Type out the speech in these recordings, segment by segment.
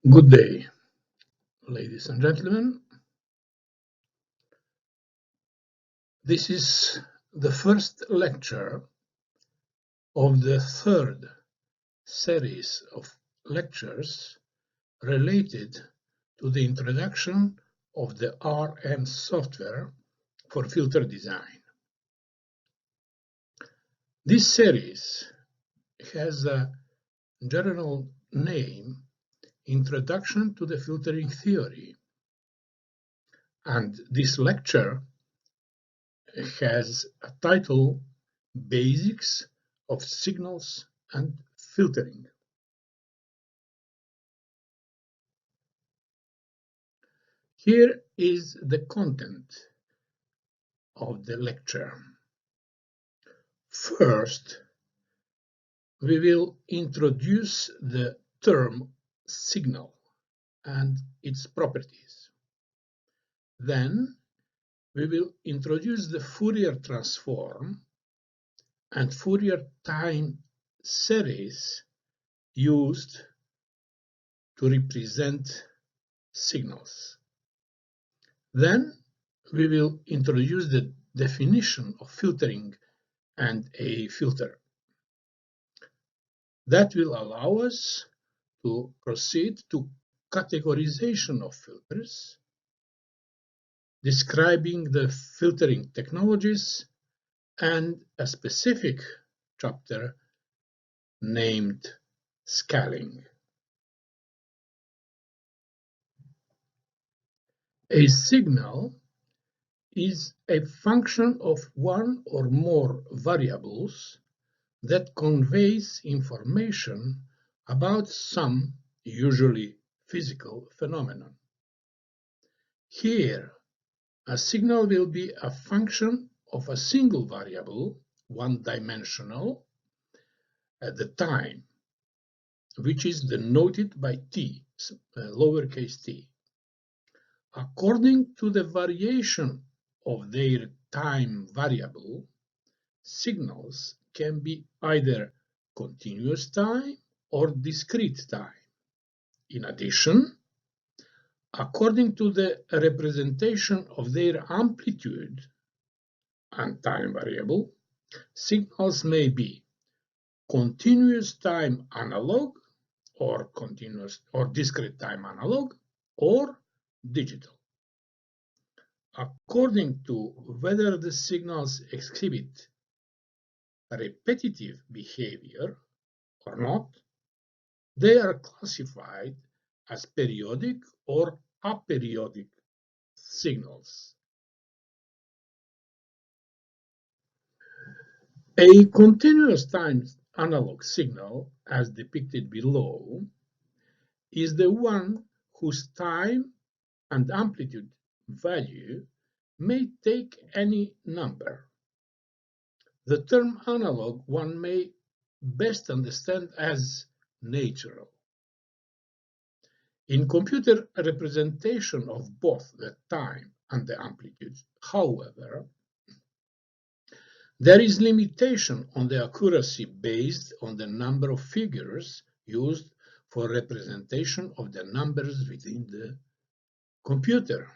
Good day, ladies and gentlemen. This is the first lecture of the third series of lectures related to the introduction of the RM software for filter design. This series has a general name, Introduction to the Filtering Theory, and this lecture has a title, Basics of Signals and Filtering. Here is the content of the lecture. First, we will introduce the term signal and its properties. Then, we will introduce the Fourier transform and Fourier time series used to represent signals. Then we will introduce the definition of filtering and a filter. That will allow us to proceed to categorization of filters, describing the filtering technologies, and a specific chapter named scaling. A signal is a function of one or more variables that conveys information about some, usually physical, phenomenon. Here, a signal will be a function of a single variable, one-dimensional, at the time, which is denoted by t, lowercase t. According to the variation of their time variable, signals can be either continuous time or discrete time. In addition, according to the representation of their amplitude and time variable, signals may be continuous time analog or continuous or discrete time analog or digital. According to whether the signals exhibit repetitive behavior or not, they are classified as periodic or aperiodic signals. A continuous time analog signal, as depicted below, is the one whose time and amplitude value may take any number. The term analog one may best understand as natural. In computer representation of both the time and the amplitude, however, there is limitation on the accuracy based on the number of figures used for representation of the numbers within the computer.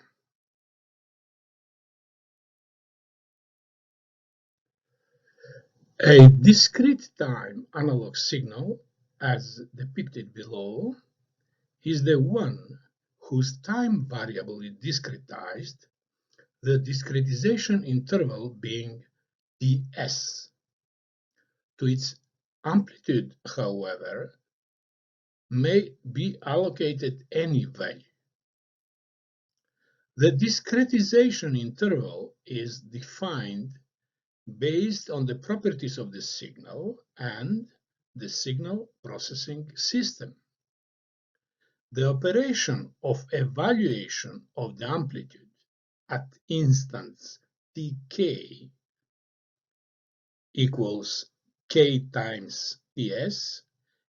A discrete time analog signal, as depicted below, is the one whose time variable is discretized, the discretization interval being ds. To its amplitude, however, may be allocated any value. The discretization interval is defined based on the properties of the signal and the signal processing system. The operation of evaluation of the amplitude at instance tk equals k times ts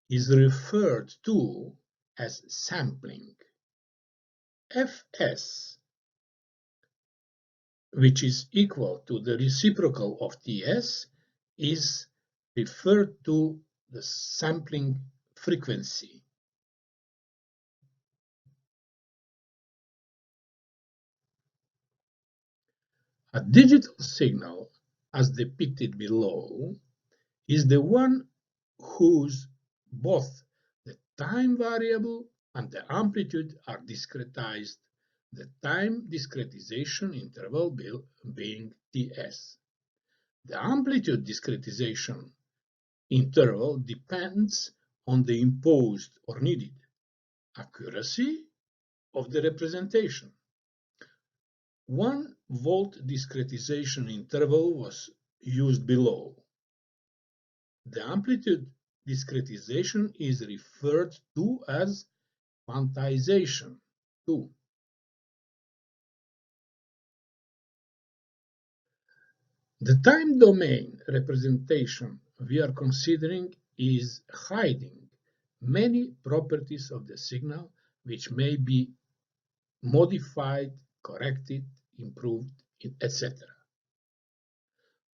is referred to as sampling. Fs, which is equal to the reciprocal of ts, is referred to the sampling frequency. A digital signal, as depicted below, is the one whose both the time variable and the amplitude are discretized, the time discretization interval being Ts. The amplitude discretization interval depends on the imposed or needed accuracy of the representation. 1 volt discretization interval was used below. The amplitude discretization is referred to as quantization 2. The time domain representation we are considering is hiding many properties of the signal which may be modified, corrected, improved, etc.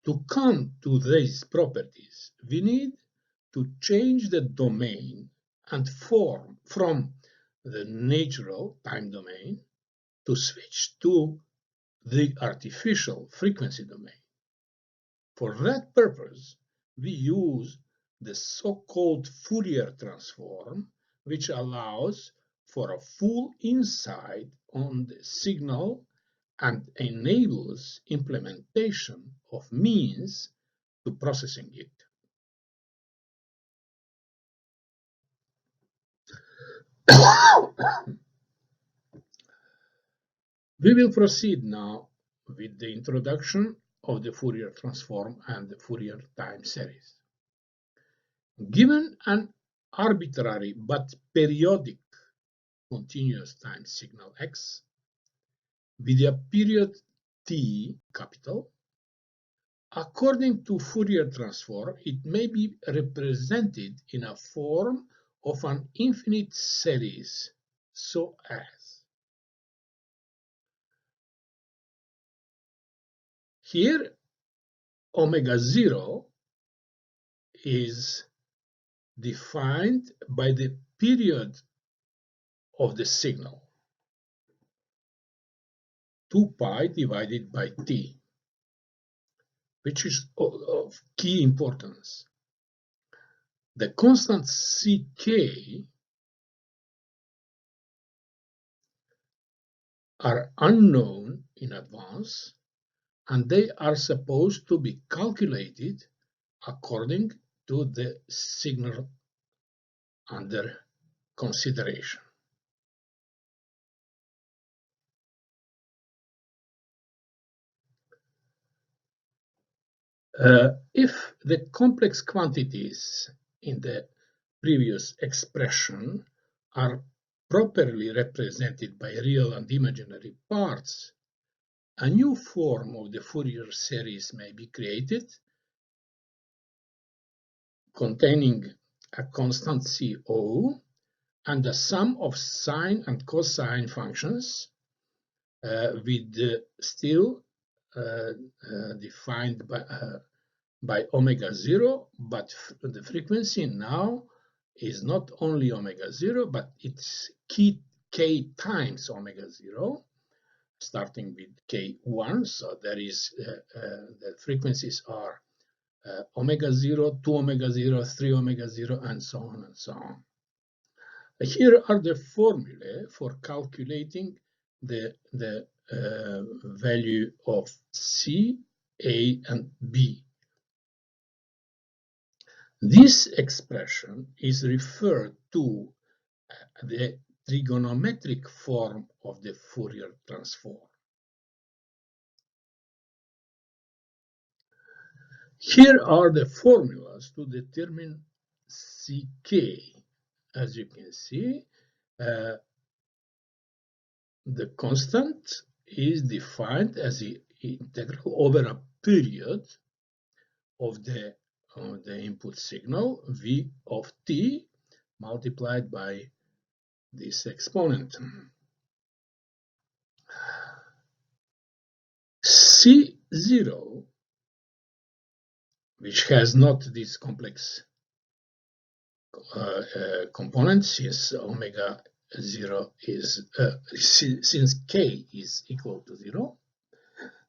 To come to these properties, we need to change the domain and form from the natural time domain to switch to the artificial frequency domain. For that purpose, we use the so-called Fourier transform, which allows for a full insight on the signal and enables implementation of means to processing it. We will proceed now with the introduction of the Fourier transform and the Fourier time series. Given an arbitrary but periodic continuous time signal x with a period t capital, according to Fourier transform, it may be represented in a form of an infinite series, so as here omega 0 is defined by the period of the signal, 2 pi divided by t, which is of key importance. The constant ck are unknown in advance, and they are supposed to be calculated according to the signal under consideration. If the complex quantities in the previous expression are properly represented by real and imaginary parts, a new form of the Fourier series may be created containing a constant CO and a sum of sine and cosine functions with still defined by omega 0, but the frequency now is not only omega 0, but it's k times omega 0, starting with k1. So there is the frequencies are omega 0, 2 omega 0, 3 omega 0, and so on and so on. Here are the formulae for calculating the value of C, A, and B. This expression is referred to the trigonometric form of the Fourier transform. Here are the formulas to determine CK. As you can see, the constant is defined as the integral over a period of the input signal V of t multiplied by this exponent. C0, which has not this complex component, since omega 0 is since k is equal to 0,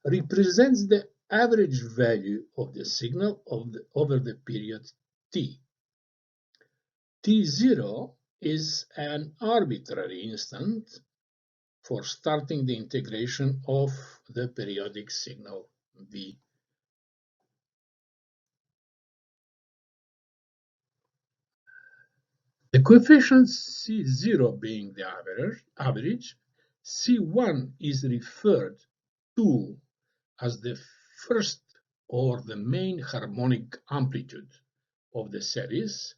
represents the average value of the signal over the period t. T0 is an arbitrary instant for starting the integration of the periodic signal V. The coefficient C0 being the average, C1 is referred to as the first or the main harmonic amplitude of the series,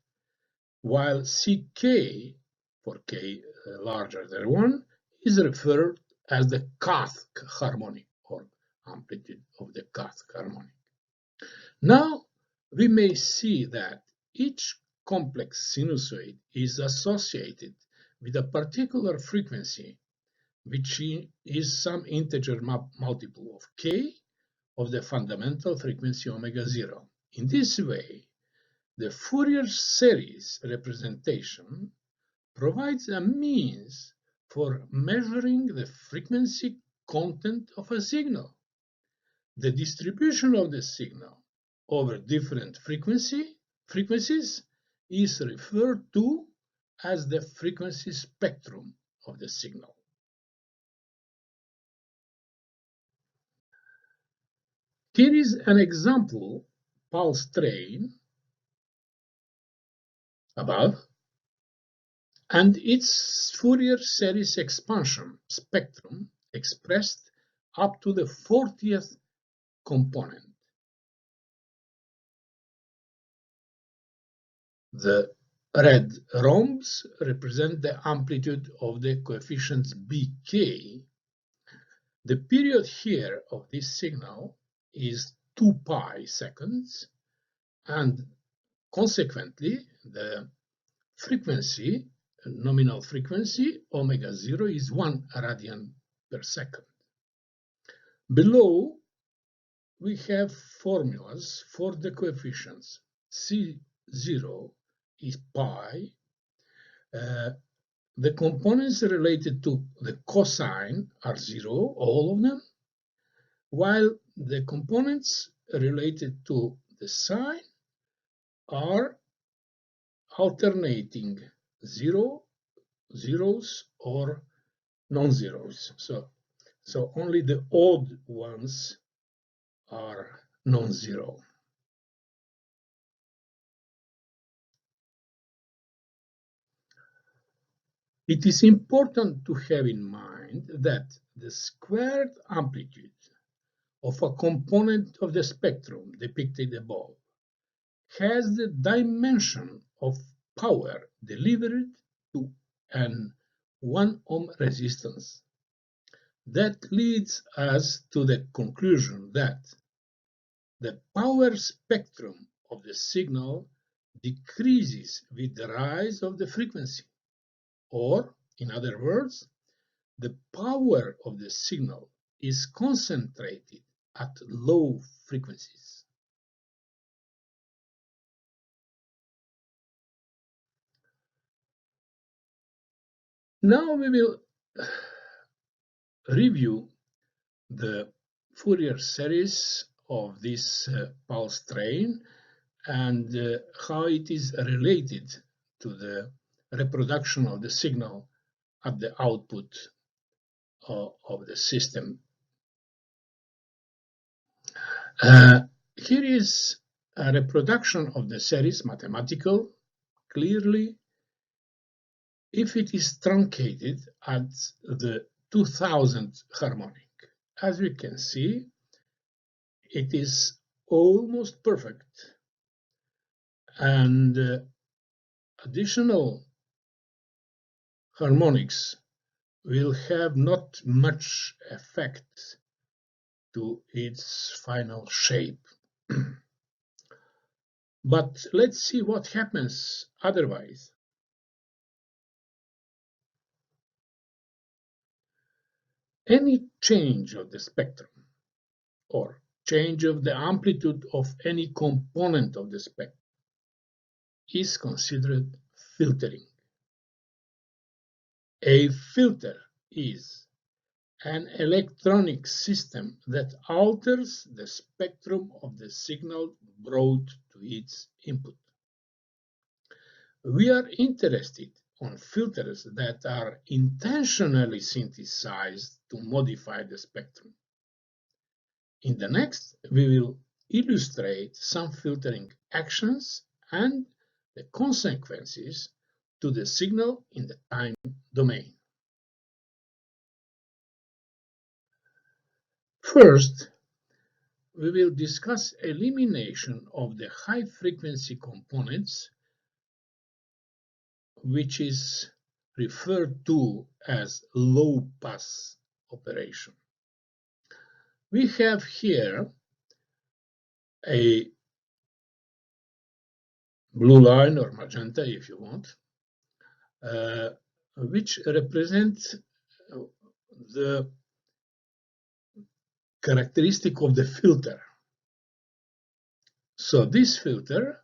while Ck, for k larger than 1, is referred as the kth harmonic or amplitude of the kth harmonic. Now we may see that each complex sinusoid is associated with a particular frequency, which is some integer multiple of k of the fundamental frequency omega 0. In this way, the Fourier series representation provides a means for measuring the frequency content of a signal. The distribution of the signal over different frequencies is referred to as the frequency spectrum of the signal. Here is an example pulse train above and its Fourier series expansion spectrum expressed up to the 40th component. The red rhombs represent the amplitude of the coefficients Bk. The period here of this signal is 2 pi seconds, and consequently the frequency, nominal frequency, omega 0 is 1 radian per second. Below we have formulas for the coefficients. C0 is pi. The components related to the cosine are 0, all of them, while the components related to the sine are alternating zeros or non-zeros. So only the odd ones are non-zero. It is important to have in mind that the squared amplitude of a component of the spectrum depicted above has the dimension of power delivered to an 1 ohm resistance. That leads us to the conclusion that the power spectrum of the signal decreases with the rise of the frequency, or, in other words, the power of the signal is concentrated at low frequencies. Now we will review the Fourier series of this pulse train and how it is related to the reproduction of the signal at the output of the system. Here is a reproduction of the series, mathematical, clearly. If it is truncated at the 2000 harmonic, as we can see, it is almost perfect, and additional harmonics will have not much effect to its final shape. But let's see what happens otherwise. Any change of the spectrum or change of the amplitude of any component of the spectrum is considered filtering. A filter is an electronic system that alters the spectrum of the signal brought to its input. We are interested on filters that are intentionally synthesized to modify the spectrum. In the next, we will illustrate some filtering actions and the consequences to the signal in the time domain. First, we will discuss elimination of the high-frequency components, which is referred to as low-pass operation. We have here a blue line, or magenta if you want, which represents the characteristic of the filter. So this filter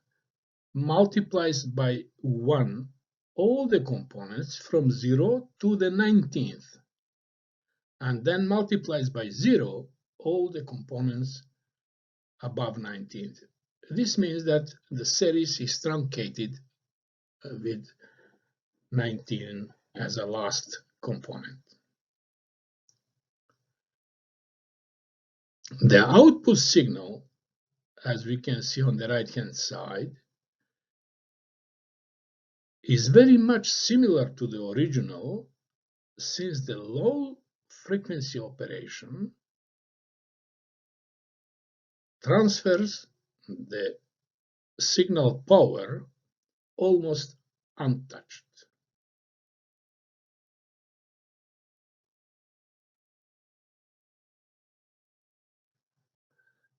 multiplies by 1 all the components from 0 to the 19th, and then multiplies by 0 all the components above 19th. This means that the series is truncated with 19 as a last component. The output signal, as we can see on the right-hand side, is very much similar to the original, since the low frequency operation transfers the signal power almost untouched.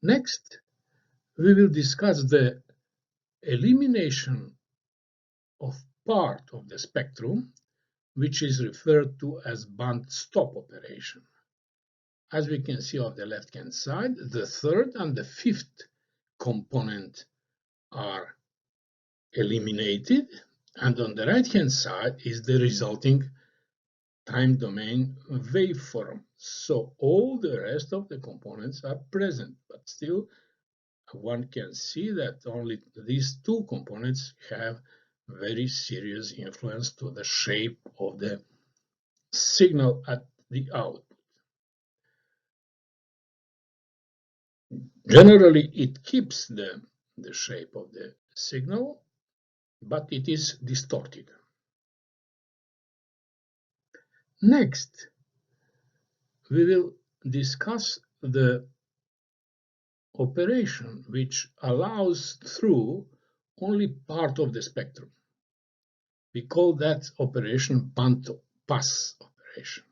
Next, we will discuss the elimination of part of the spectrum, which is referred to as band stop operation. As we can see on the left-hand side, the third and the fifth component are eliminated, and on the right-hand side is the resulting time domain waveform. So all the rest of the components are present, but still one can see that only these two components have very serious influence to the shape of the signal at the output. Generally, it keeps the shape of the signal, but it is distorted. Next, we will discuss the operation which allows through only part of the spectrum. We call that operation band pass operation.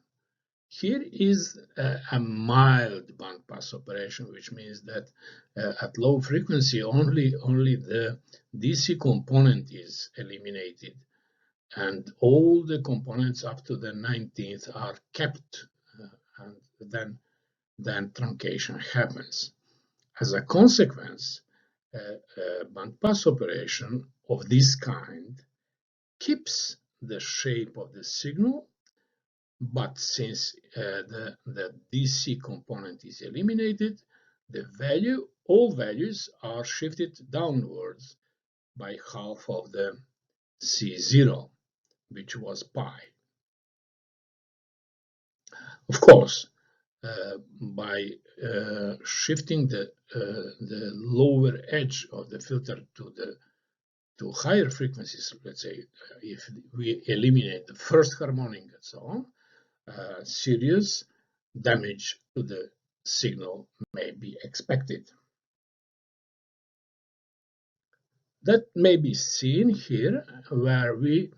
Here is a mild band pass operation, which means that at low frequency only the DC component is eliminated, and all the components up to the 19th are kept, and then truncation happens. As a consequence, a band pass operation of this kind keeps the shape of the signal, but since the DC component is eliminated, all values are shifted downwards by half of the C0, which was pi. Of course, by shifting the lower edge of the filter to higher frequencies, let's say if we eliminate the first harmonic and so on, serious damage to the signal may be expected. That may be seen here, where we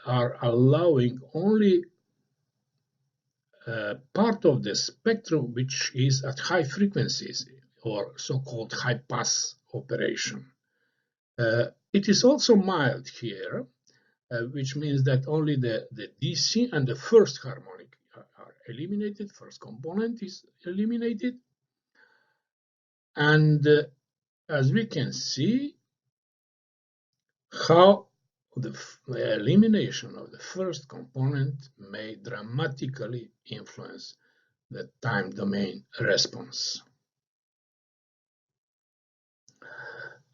are allowing only part of the spectrum which is at high frequencies, or so-called high-pass operation. It is also mild here, which means that only the DC and the first harmonic are eliminated, first component is eliminated. And as we can see, how the elimination of the first component may dramatically influence the time domain response.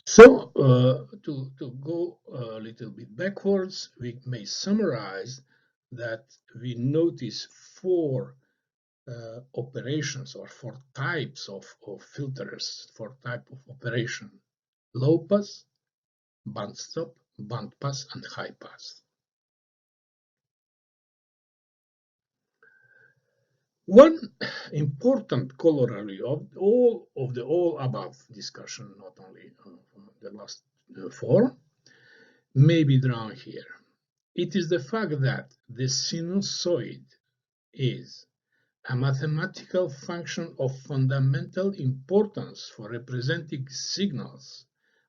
So to go a little bit backwards, we may summarize that we notice four operations or four types of filters, four type of operation: low pass, band stop, band pass, and high pass. One important corollary of all above discussion, not only the last four, may be drawn here. It is the fact that the sinusoid is a mathematical function of fundamental importance for representing signals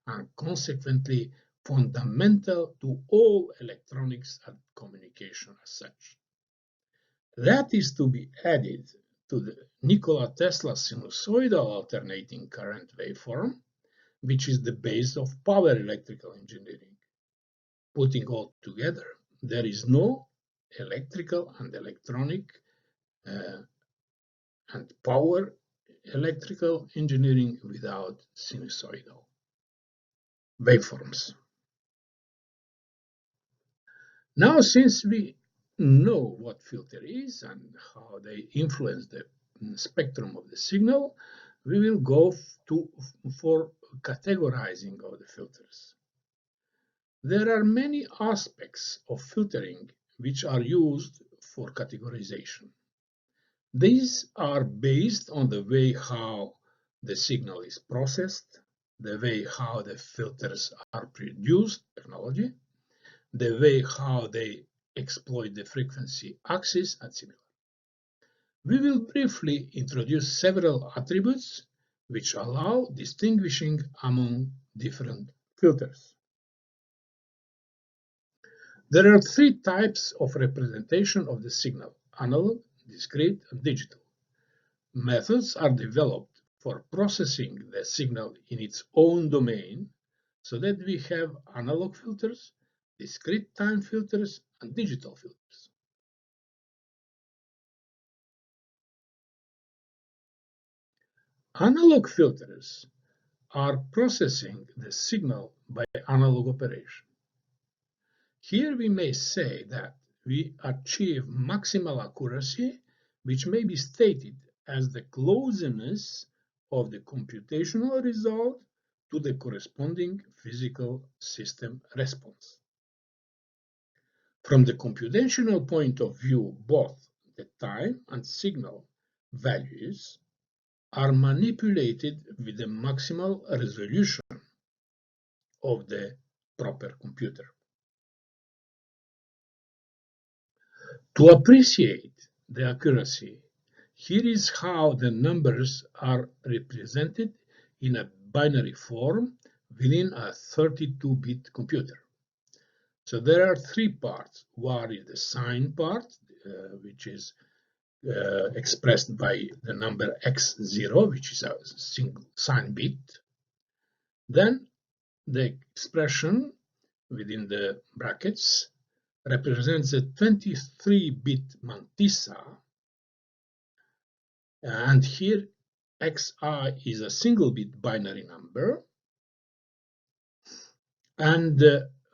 and consequently fundamental to all electronics and communication as such. That is to be added to the Nikola Tesla sinusoidal alternating current waveform, which is the base of power electrical engineering. Putting all together, there is no electrical and electronic and power electrical engineering without sinusoidal waveforms. Now, since we know what filter is and how they influence the spectrum of the signal, we will go for categorizing of the filters. There are many aspects of filtering which are used for categorization. These are based on the way how the signal is processed, the way how the filters are produced, technology, the way how they exploit the frequency axis, and similar. We will briefly introduce several attributes which allow distinguishing among different filters. There are three types of representation of the signal: analog, discrete, and digital. Methods are developed for processing the signal in its own domain so that we have analog filters, discrete time filters, and digital filters. Analog filters are processing the signal by analog operation. Here we may say that we achieve maximal accuracy, which may be stated as the closeness of the computational result to the corresponding physical system response. From the computational point of view, both the time and signal values are manipulated with the maximal resolution of the proper computer. To appreciate the accuracy, here is how the numbers are represented in a binary form within a 32-bit computer. So there are three parts. One is the sign part, which is expressed by the number x0, which is a single sign bit. Then the expression within the brackets represents a 23-bit mantissa, and here xi is a single-bit binary number, and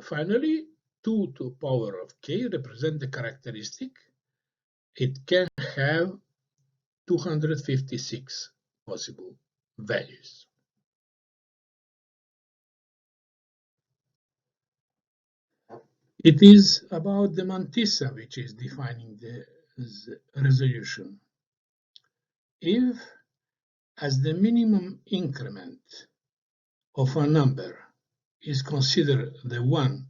finally 2 to the power of k represent the characteristic. It can have 256 possible values. It is about the mantissa which is defining the resolution. If, as the minimum increment of a number, is considered the one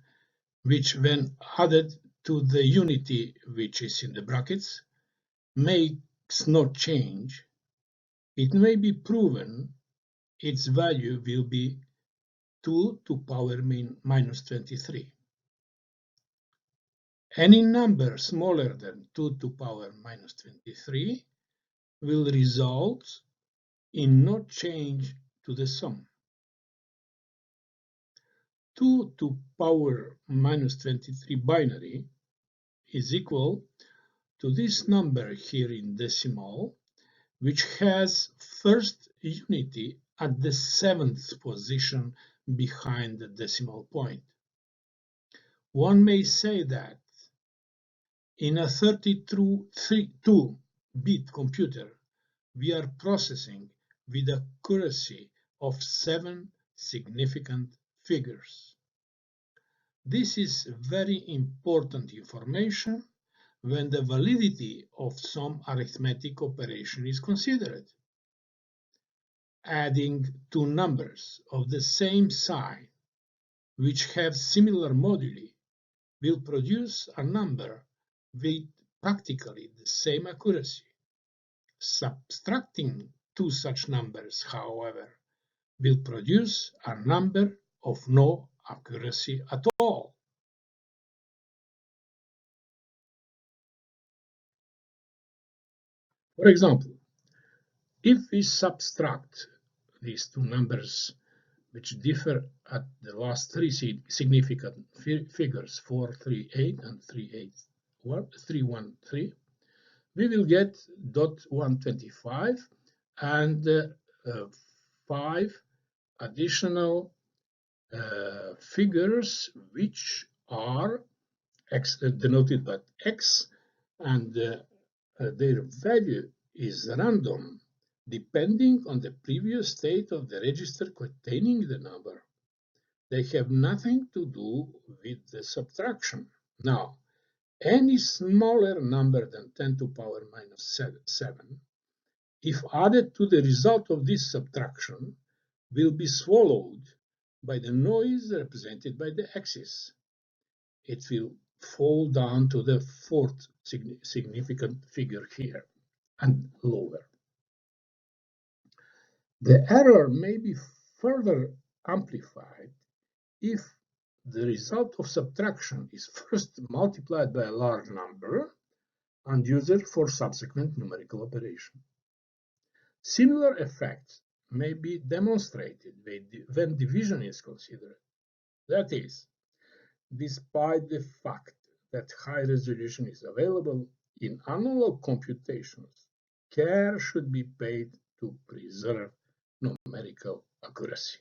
which, when added to the unity which is in the brackets, makes no change, it may be proven its value will be 2 to the power minus 23. Any number smaller than 2 to the power minus 23 will result in no change to the sum. 2 to the power minus 23 binary is equal to this number here in decimal, which has first unity at the 7th position behind the decimal point. One may say that in a 32-bit computer, we are processing with accuracy of 7 significant figures. This is very important information when the validity of some arithmetic operation is considered. Adding two numbers of the same sign, which have similar moduli, will produce a number with practically the same accuracy. Subtracting two such numbers, however, will produce a number of no accuracy at all. For example, if we subtract these two numbers, which differ at the last three significant figures, 438 and 313, we will get .125 and 5 additional figures, which are denoted by x, and their value is random, depending on the previous state of the register containing the number. They have nothing to do with the subtraction. Now, any smaller number than 10 to the power minus 7, if added to the result of this subtraction, will be swallowed by the noise represented by the axis. It will fall down to the 4th significant figure here and lower. The error may be further amplified if the result of subtraction is first multiplied by a large number and used for subsequent numerical operation. Similar effects may be demonstrated when division is considered. That is, despite the fact that high resolution is available in analog computations, care should be paid to preserve numerical accuracy.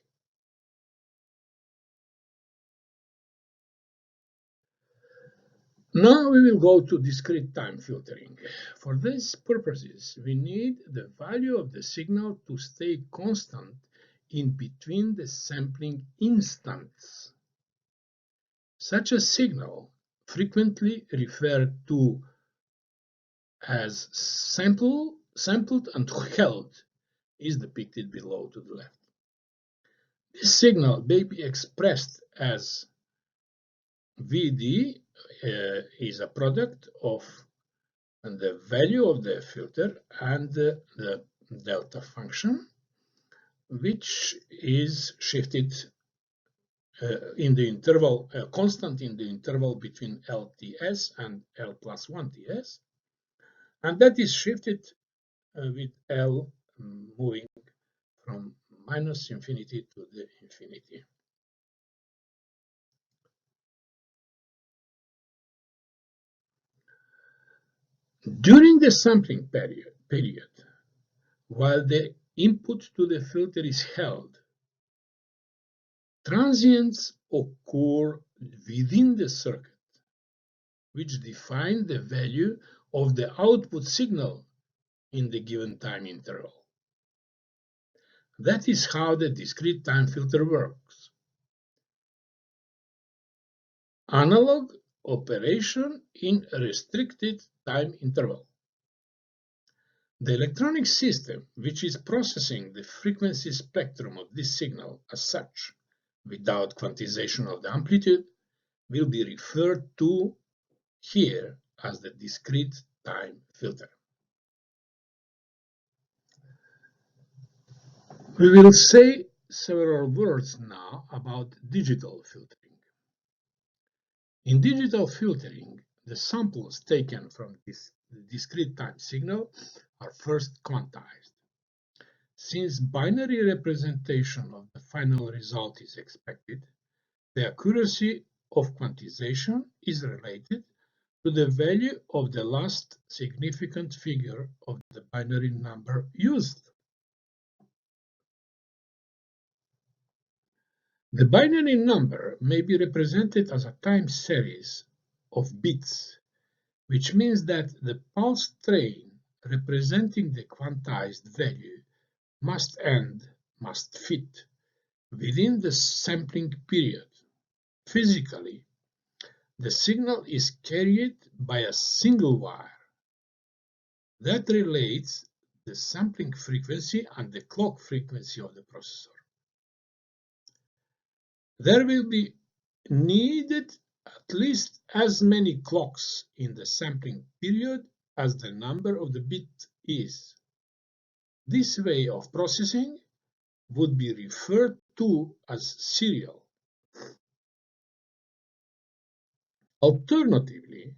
Now we will go to discrete time filtering. For these purposes, we need the value of the signal to stay constant in between the sampling instants. Such a signal, frequently referred to as sampled and held, is depicted below to the left. This signal may be expressed as Vd is a product of the value of the filter and the delta function, which is shifted in the interval, constant in the interval between LTS and L plus 1TS, and that is shifted with L moving from minus infinity to the infinity. During the sampling period, while the input to the filter is held, transients occur within the circuit, which define the value of the output signal in the given time interval. That is how the discrete time filter works. Analog operation in a restricted time interval. The electronic system, which is processing the frequency spectrum of this signal as such, without quantization of the amplitude, will be referred to here as the discrete time filter. We will say several words now about digital filtering. In digital filtering, the samples taken from this discrete time signal are first quantized. Since binary representation of the final result is expected, the accuracy of quantization is related to the value of the last significant figure of the binary number used. The binary number may be represented as a time series of bits, which means that the pulse train representing the quantized value must fit within the sampling period. Physically, the signal is carried by a single wire that relates the sampling frequency and the clock frequency of the processor. There will be needed at least as many clocks in the sampling period as the number of the bit is. This way of processing would be referred to as serial. Alternatively,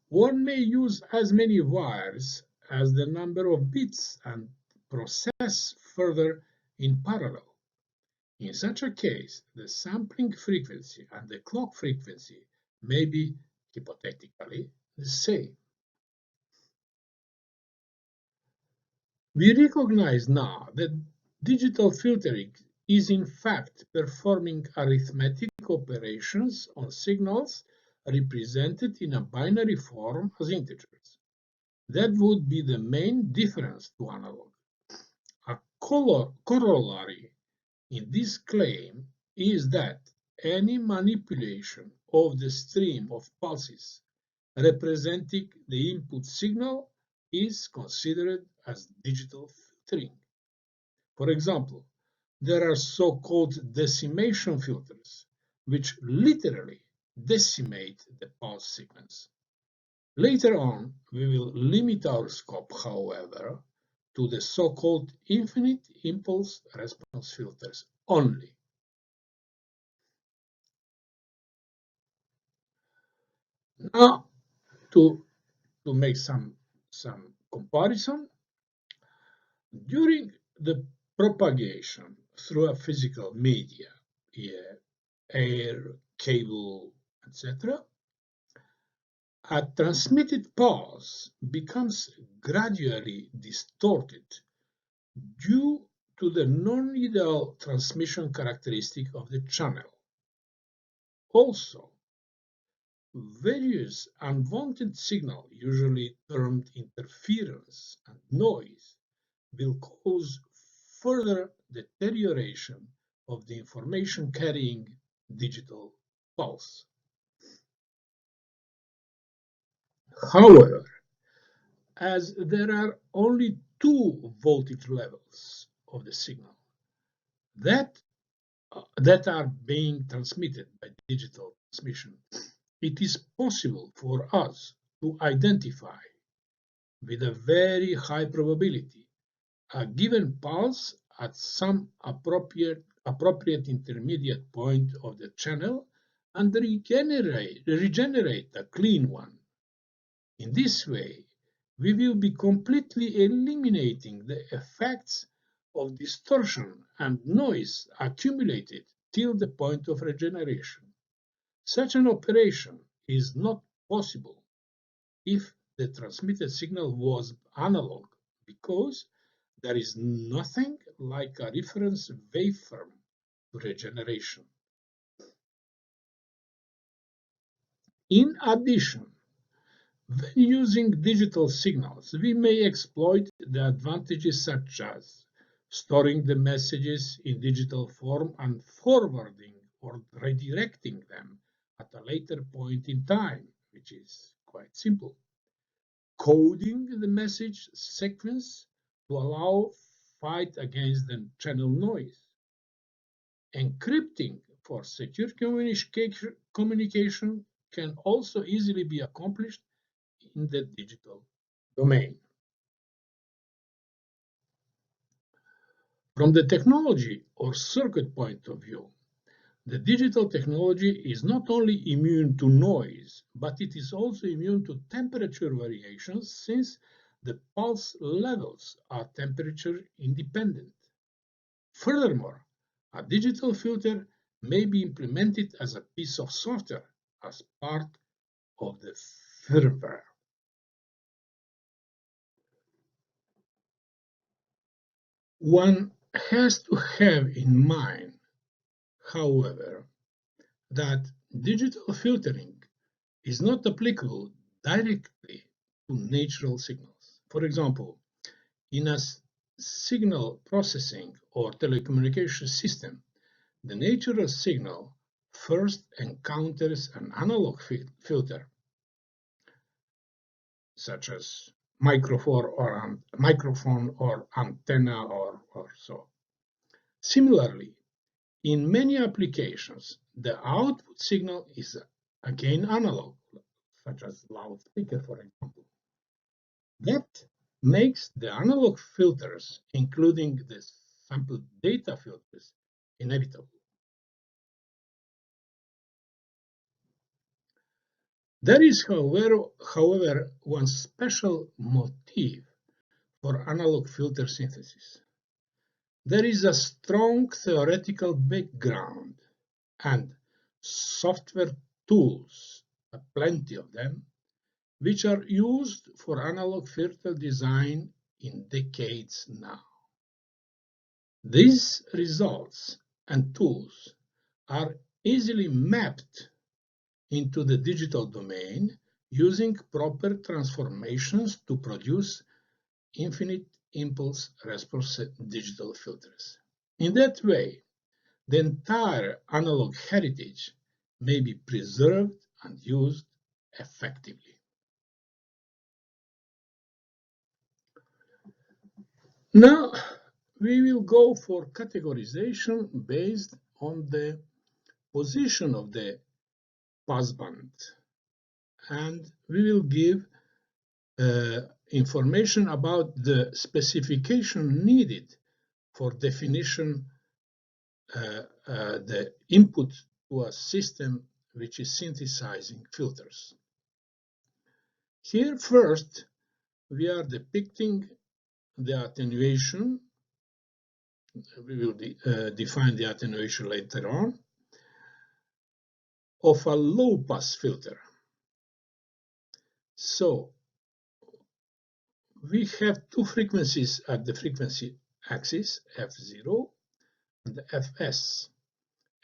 one may use as many wires as the number of bits and process further in parallel. In such a case, the sampling frequency and the clock frequency may be, hypothetically, the same. We recognize now that digital filtering is in fact performing arithmetic operations on signals represented in a binary form as integers. That would be the main difference to analog. A corollary in this claim is that any manipulation of the stream of pulses representing the input signal is considered as digital filtering. For example, there are so-called decimation filters, which literally decimate the pulse sequence. Later on, we will limit our scope, however, to the so-called infinite impulse response filters only. Now, to make some comparison, during the propagation through a physical media, air, cable, etc., a transmitted pulse becomes gradually distorted due to the non-ideal transmission characteristic of the channel. Also, various unwanted signal, usually termed interference and noise, will cause further deterioration of the information carrying digital pulse. However, as there are only two voltage levels of the signal that are being transmitted by digital transmission, it is possible for us to identify with a very high probability a given pulse at some appropriate intermediate point of the channel and regenerate a clean one. In this way, we will be completely eliminating the effects of distortion and noise accumulated till the point of regeneration. Such an operation is not possible if the transmitted signal was analog, because there is nothing like a reference waveform to regeneration. In addition, when using digital signals, we may exploit the advantages such as storing the messages in digital form and forwarding or redirecting them at a later point in time, which is quite simple. Coding the message sequence to allow fight against the channel noise. Encrypting for secure communication can also easily be accomplished in the digital domain. From the technology or circuit point of view, the digital technology is not only immune to noise, but it is also immune to temperature variations, since the pulse levels are temperature independent. Furthermore, a digital filter may be implemented as a piece of software as part of the firmware. One has to have in mind, however, that digital filtering is not applicable directly to natural signals. For example, in a signal processing or telecommunication system, the natural signal first encounters an analog filter, such as microphone or antenna or so. Similarly, in many applications, the output signal is again analog, such as loudspeaker, for example. That makes the analog filters, including the sample data filters, inevitable. There is, however, one special motif for analog filter synthesis. There is a strong theoretical background and software tools, plenty of them, which are used for analog filter design in decades now. These results and tools are easily mapped into the digital domain using proper transformations to produce infinite impulse response digital filters. In that way, the entire analog heritage may be preserved and used effectively. Now, we will go for categorization based on the position of the passband, and we will give information about the specification needed for definition the input to a system which is synthesizing filters. Here first we are depicting the attenuation. We will define the attenuation later on, of a low-pass filter. So we have two frequencies at the frequency axis, F0 and Fs.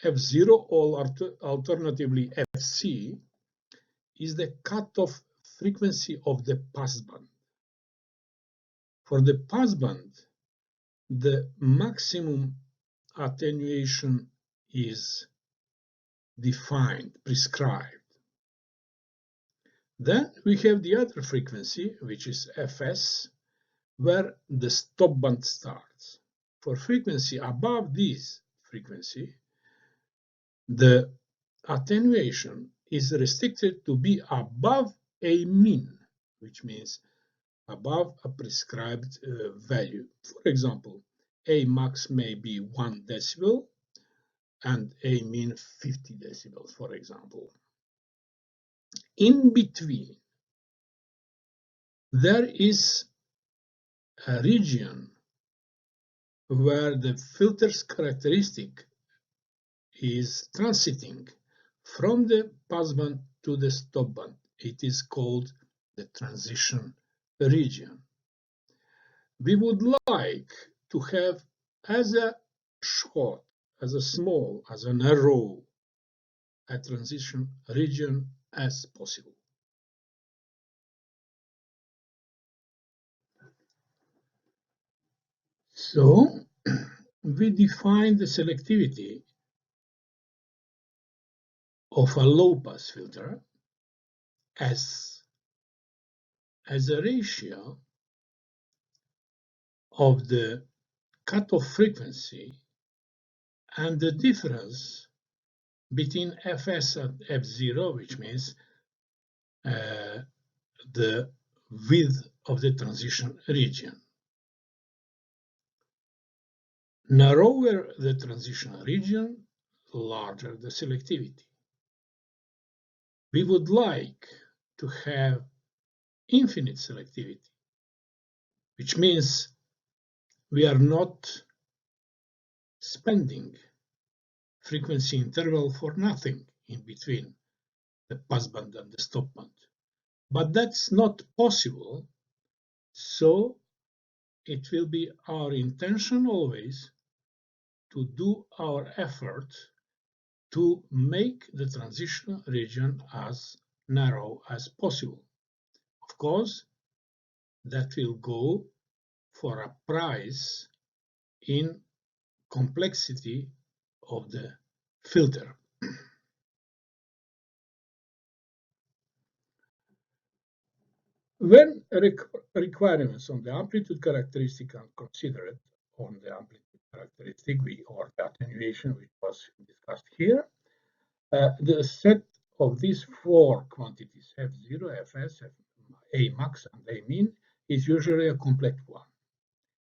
F0, or alternatively Fc, is the cutoff frequency of the passband. For the passband, the maximum attenuation is defined, prescribed. Then we have the other frequency, which is Fs, where the stop band starts. For frequency above this frequency, the attenuation is restricted to be above a mean, which means above a prescribed value. For example, a max may be 1 decibel and a mean 50 decibels, for example. In between, there is a region where the filter's characteristic is transiting from the passband to the stopband. It is called the transition region. We would like to have as a short, as a small, as a narrow a transition region as possible. So we define the selectivity of a low-pass filter as a ratio of the cutoff frequency and the difference between Fs and F0, which means the width of the transition region. Narrower the transition region, larger the selectivity. We would like to have infinite selectivity, which means we are not spending frequency interval for nothing in between the passband and the stopband. but that's not possible. So it will be our intention always to do our effort to make the transition region as narrow as possible. Of course, that will go for a price in complexity of the filter. When requirements on the amplitude characteristic are considered on the amplitude characteristic or the attenuation which was discussed here, the set of these four quantities F0, Fs, A max and A min is usually a complex one.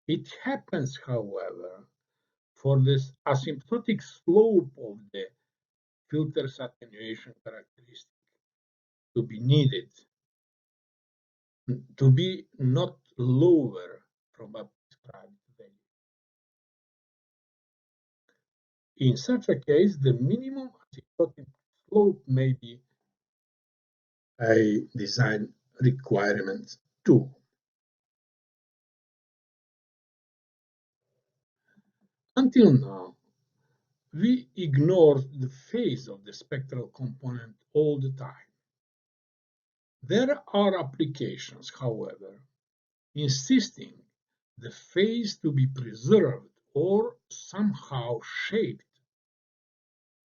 It happens, however, for this asymptotic slope of the filter's attenuation characteristic to be needed to be not lower from a prescribed value. In such a case, the minimum asymptotic slope may be a design requirement too. Until now, we ignore the phase of the spectral component all the time. There are applications, however, insisting the phase to be preserved or somehow shaped.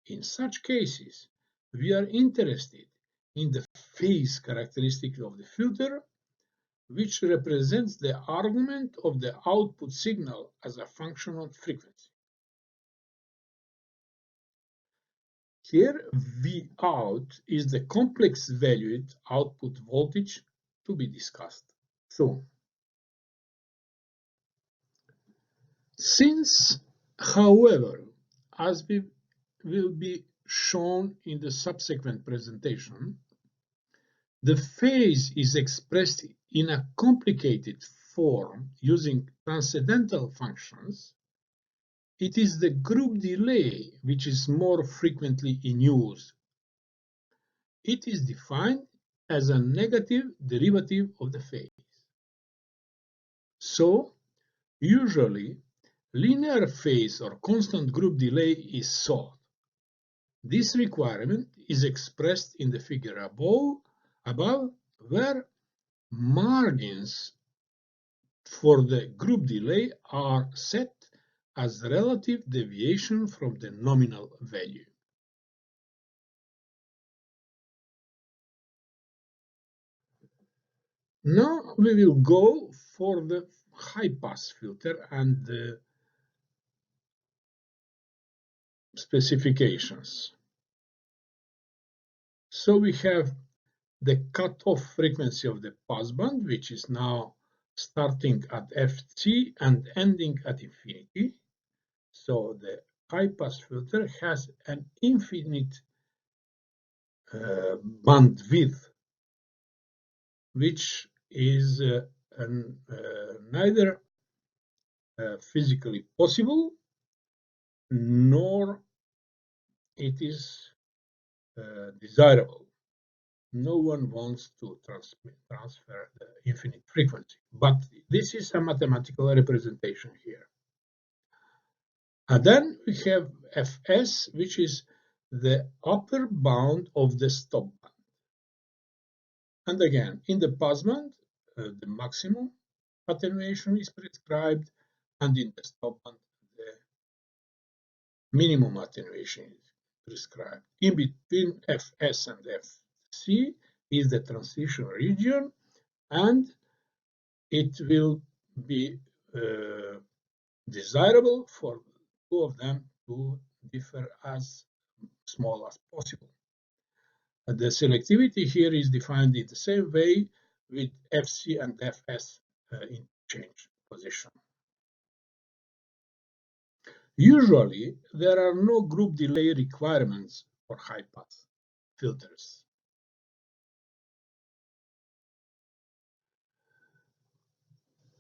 In such cases, we are interested in the phase characteristic of the filter, which represents the argument of the output signal as a function of frequency. Here, V out is the complex valued output voltage to be discussed soon. Since, however, as will be shown in the subsequent presentation, the phase is expressed in a complicated form using transcendental functions. It is the group delay which is more frequently in use. It is defined as a negative derivative of the phase. So, usually, linear phase or constant group delay is sought. This requirement is expressed in the figure above, where margins for the group delay are set as relative deviation from the nominal value. Now we will go for the high-pass filter and the specifications. So we have the cutoff frequency of the passband, which is now starting at Fc and ending at infinity. So the high-pass filter has an infinite bandwidth, which is neither physically possible nor it is desirable. No one wants to transfer the infinite frequency, but this is a mathematical representation here. And then we have Fs, which is the upper bound of the stop band. And again, in the passband, the maximum attenuation is prescribed, and in the stop band, the minimum attenuation is prescribed. In between Fs and Fc is the transition region, and it will be desirable for two of them to differ as small as possible. And the selectivity here is defined in the same way with Fc and Fs interchange position. Usually, there are no group delay requirements for high-pass filters.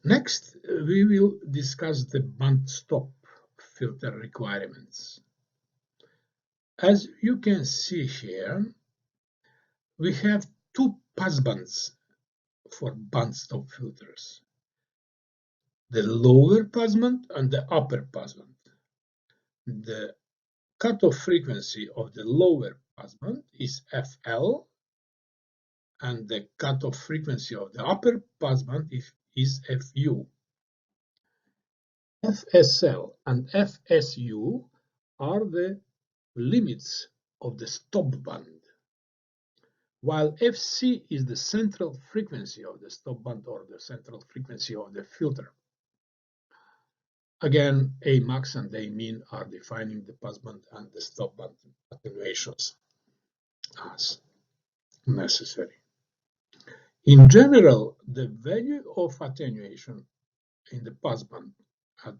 Next, we will discuss the band stop filter requirements. As you can see here, we have two passbands for bandstop filters: the lower passband and the upper passband. The cutoff frequency of the lower passband is FL, and the cutoff frequency of the upper passband is FU. FSL and FSU are the limits of the stop band, while FC is the central frequency of the stop band or the central frequency of the filter. Again, A max and A min are defining the passband and the stop band attenuations as necessary. In general, the value of attenuation in the passband at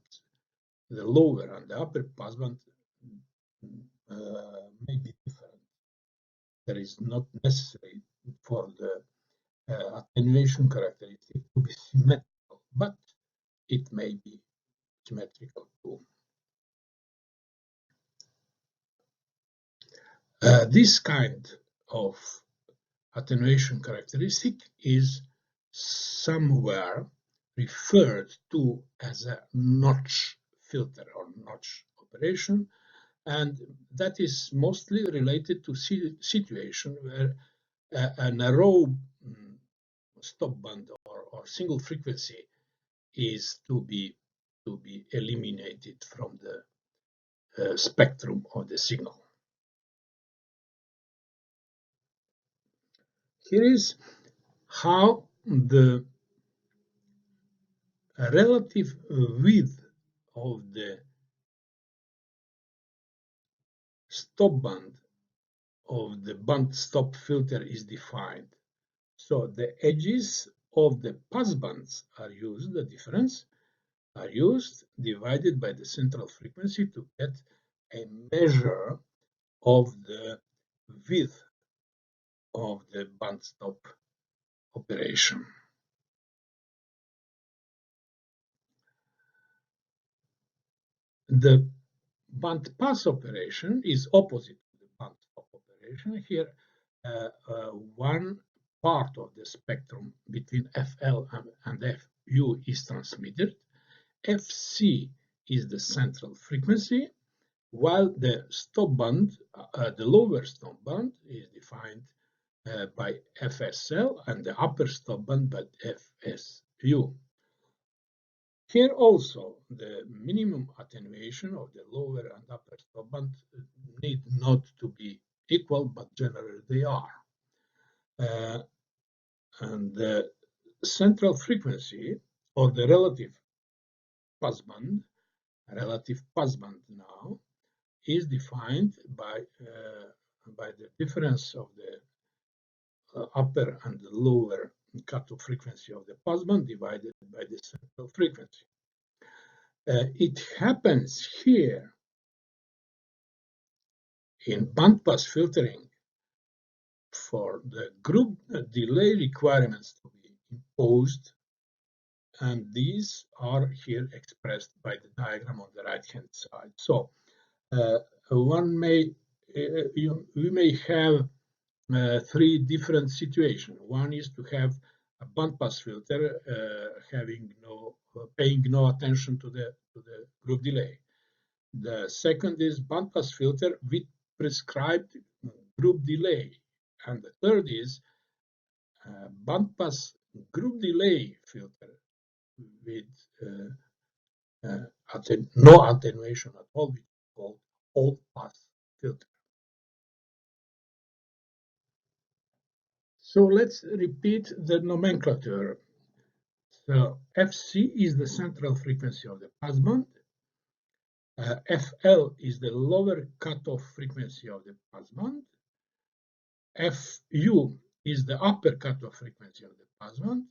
the lower and the upper passband may be different. There is not necessary for the attenuation characteristic to be symmetrical, but it may be symmetrical too. This kind of attenuation characteristic is somewhere referred to as a notch filter or notch operation, and that is mostly related to situation where a narrow stop band or single frequency is to be eliminated from the spectrum of the signal. Here is how the relative width of the stop band of the band stop filter is defined. So the edges of the passbands are used, the difference are used, divided by the central frequency to get a measure of the width of the band stop operation. The band pass operation is opposite to the band stop operation. Here, one part of the spectrum between FL and FU is transmitted. FC is the central frequency, while the stop band, the lower stop band, is defined by FSL and the upper stop band by FSU. Here also, the minimum attenuation of the lower and upper stop band need not to be equal, but generally they are. And the central frequency or the relative passband now is defined by the difference of the upper and the lower cutoff frequency of the passband divided by the central frequency. It happens here in bandpass filtering for the group delay requirements to be imposed, and these are here expressed by the diagram on the right hand side. So we may have three different situations. One is to have a bandpass filter paying no attention to the group delay. The second is bandpass filter with prescribed group delay, and the third is bandpass group delay filter with no attenuation at all, which is called all-pass filter. So let's repeat the nomenclature. So FC is the central frequency of the passband. FL is the lower cutoff frequency of the passband. FU is the upper cutoff frequency of the passband.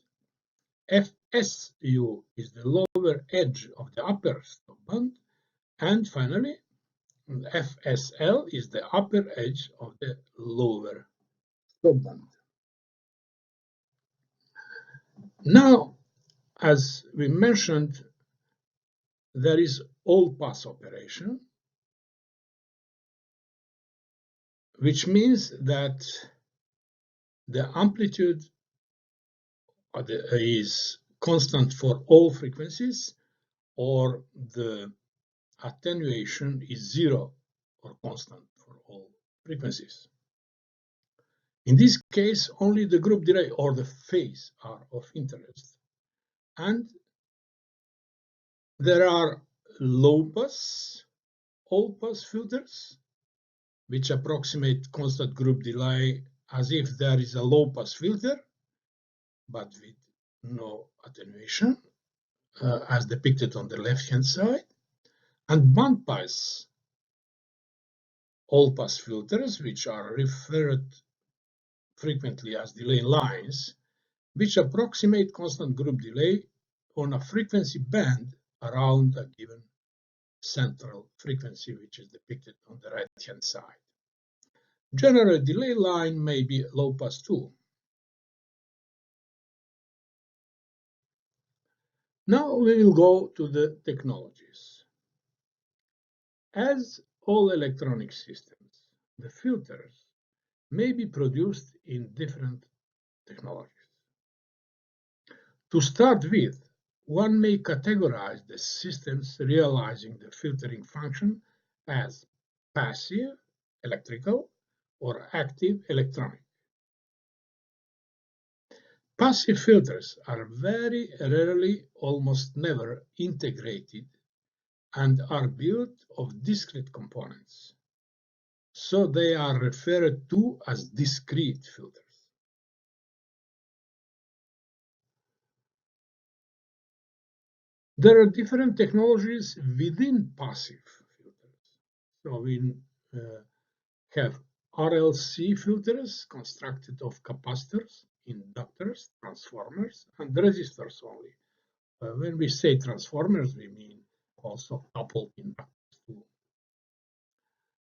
FSU is the lower edge of the upper stop band. And finally, FSL is the upper edge of the lower stop band. Now, as we mentioned, there is all-pass operation, which means that the amplitude is constant for all frequencies, or the attenuation is 0 or constant for all frequencies. In this case, only the group delay or the phase are of interest. And there are low-pass, all-pass filters, which approximate constant group delay as if there is a low-pass filter, but with no attenuation, as depicted on the left-hand side, and band-pass all-pass filters, which are referred frequently as delay lines, which approximate constant group delay on a frequency band around a given central frequency, which is depicted on the right-hand side. General delay line may be low-pass too. Now we will go to the technologies. As all electronic systems, the filters may be produced in different technologies. To start with, one may categorize the systems realizing the filtering function as passive electrical or active electronic. Passive filters are very rarely, almost never, integrated and are built of discrete components, so they are referred to as discrete filters. There are different technologies within passive filters. So we have RLC filters constructed of capacitors, inductors, transformers, and resistors only. When we say transformers, we mean also coupled inductors too.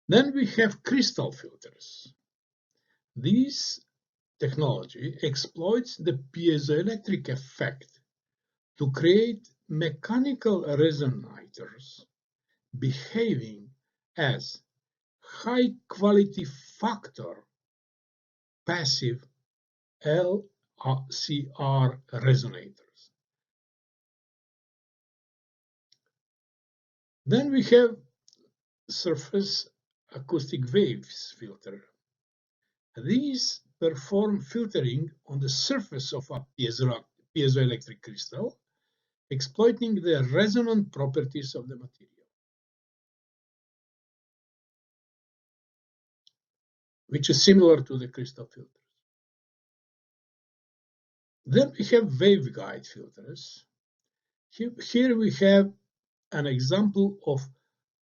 Then we have crystal filters. This technology exploits the piezoelectric effect to create mechanical resonators behaving as high-quality factor passive LCR resonators. Then we have surface acoustic waves filter. These perform filtering on the surface of a piezoelectric crystal, exploiting the resonant properties of the material, which is similar to the crystal filters. Then we have waveguide filters. Here we have an example of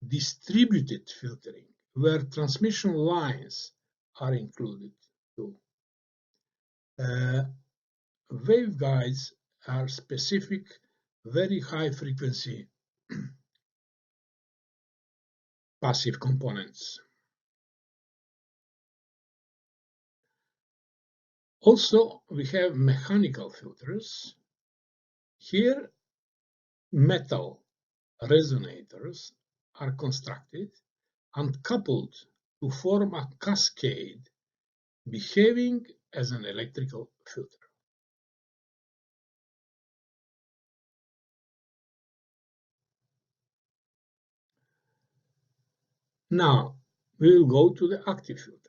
distributed filtering, where transmission lines are included too. Waveguides are specific, very high frequency passive components. Also, we have mechanical filters. Here, metal resonators are constructed and coupled to form a cascade behaving as an electrical filter. Now, we will go to the active filters.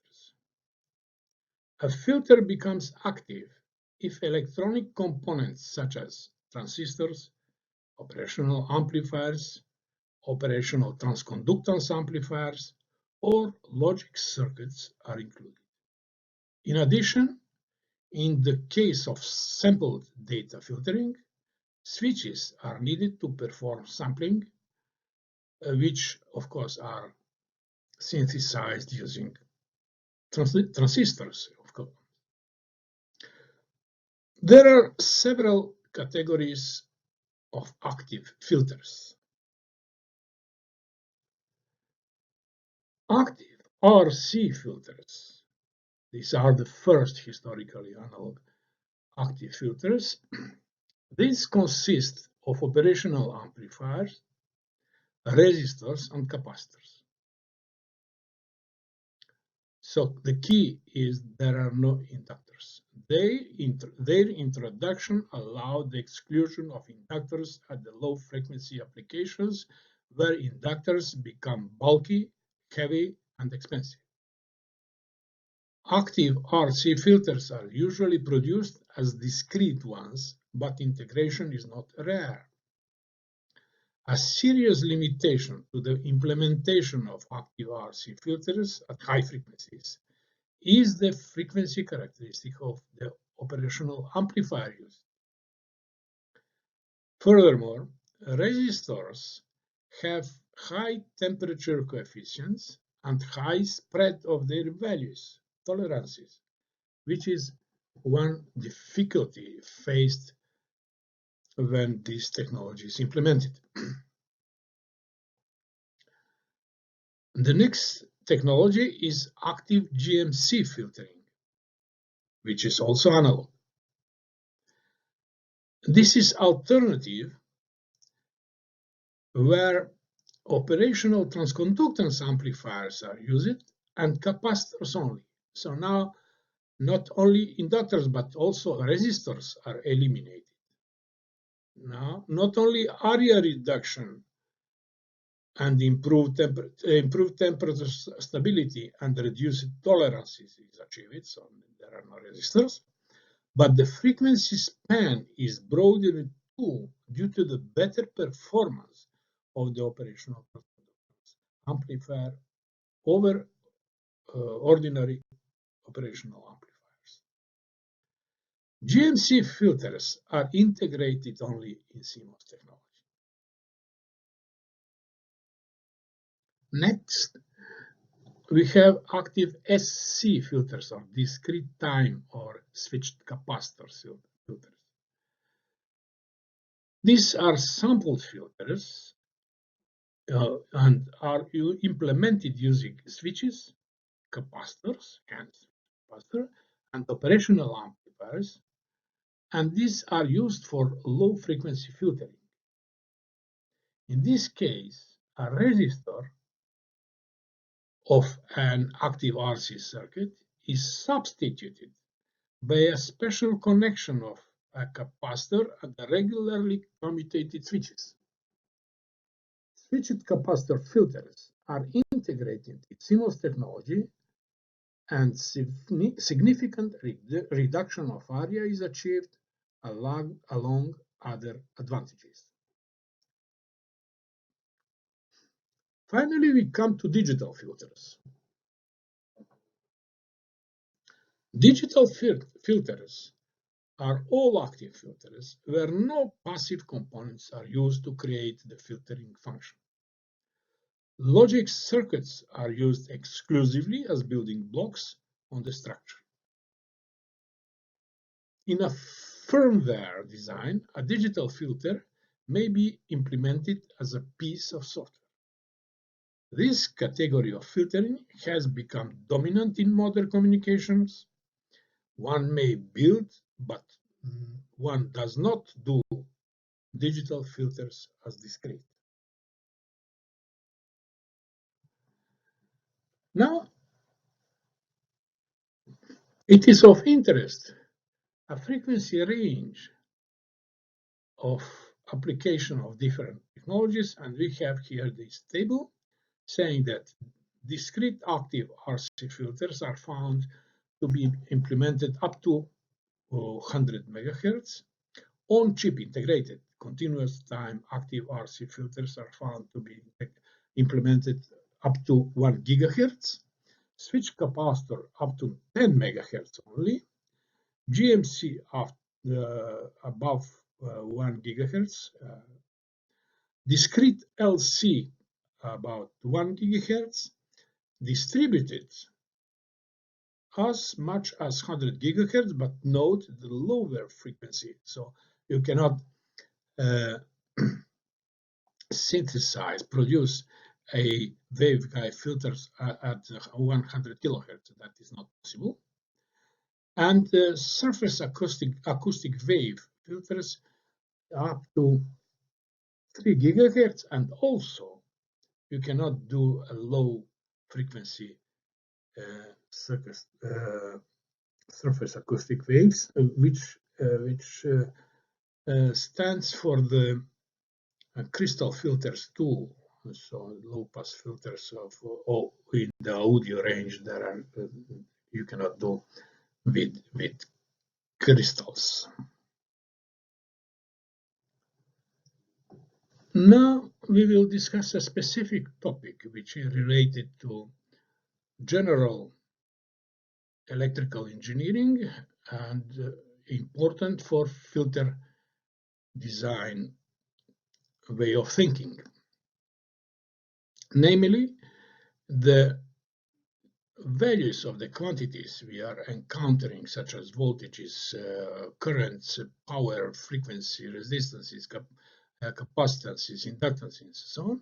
A filter becomes active if electronic components such as transistors, operational amplifiers, operational transconductance amplifiers, or logic circuits are included. In addition, in the case of sampled data filtering, switches are needed to perform sampling, which of course are synthesized using transistors, of course. There are several categories of active filters. Active RC filters. These are the first historically analog active filters. These consist of operational amplifiers, resistors, and capacitors. So the key is there are no inductors. Their introduction allowed the exclusion of inductors at the low frequency applications where inductors become bulky, heavy, and expensive. Active RC filters are usually produced as discrete ones, but integration is not rare. A serious limitation to the implementation of active RC filters at high frequencies is the frequency characteristic of the operational amplifier used. Furthermore, resistors have high temperature coefficients and high spread of their values, tolerances, which is one difficulty faced when this technology is implemented. The next technology is active GMC filtering, which is also analog. This is alternative where operational transconductance amplifiers are used and capacitors only. So now not only inductors but also resistors are eliminated. Now not only area reduction and improved temperature stability and reduced tolerances is achieved, so there are no resistors, but the frequency span is broadened too due to the better performance of the operational amplifier over ordinary operational amplifiers. GMC filters are integrated only in CMOS technology. Next, we have active SC filters, or discrete time or switched capacitor filters. These are sampled filters and are implemented using switches, capacitors, and operational amplifiers, and these are used for low frequency filtering. In this case, a resistor of an active RC circuit is substituted by a special connection of a capacitor and the regularly commutated switches. Switched capacitor filters are integrated in CMOS technology, and significant reduction of area is achieved along other advantages. Finally, we come to digital filters. Digital filters are all active filters where no passive components are used to create the filtering function. Logic circuits are used exclusively as building blocks on the structure. In a firmware design, a digital filter may be implemented as a piece of software. This category of filtering has become dominant in modern communications. One may build, but one does not do digital filters as discrete. Now, it is of interest a frequency range of application of different technologies, and we have here this table saying that discrete active RC filters are found to be implemented up to 100 megahertz. On-chip integrated continuous time active RC filters are found to be implemented up to 1 gigahertz. Switch capacitor up to 10 megahertz only. GMC above 1 gigahertz. Discrete LC about 1 gigahertz. Distributed as much as 100 gigahertz, but note the lower frequency. So you cannot produce a waveguide filters at 100 kilohertz. That is not possible. And surface acoustic wave filters up to 3 gigahertz, and also you cannot do a low frequency surface acoustic waves, which stands for the crystal filters too. So low pass filters of in the audio range that are you cannot do with crystals. Now we will discuss a specific topic which is related to general electrical engineering and important for filter design way of thinking. Namely, the values of the quantities we are encountering, such as voltages, currents, power, frequency, resistances, capacitances, inductances, and so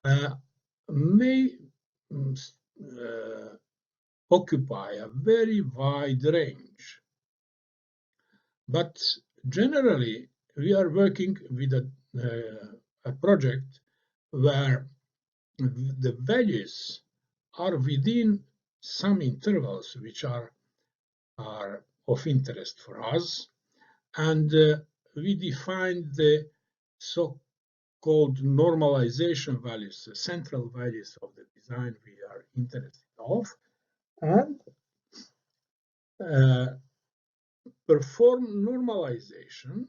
on, may occupy a very wide range. But generally, we are working with a project where the values are within some intervals which are of interest for us, and we define the so-called normalization values, the central values of the design we are interested of, and perform normalization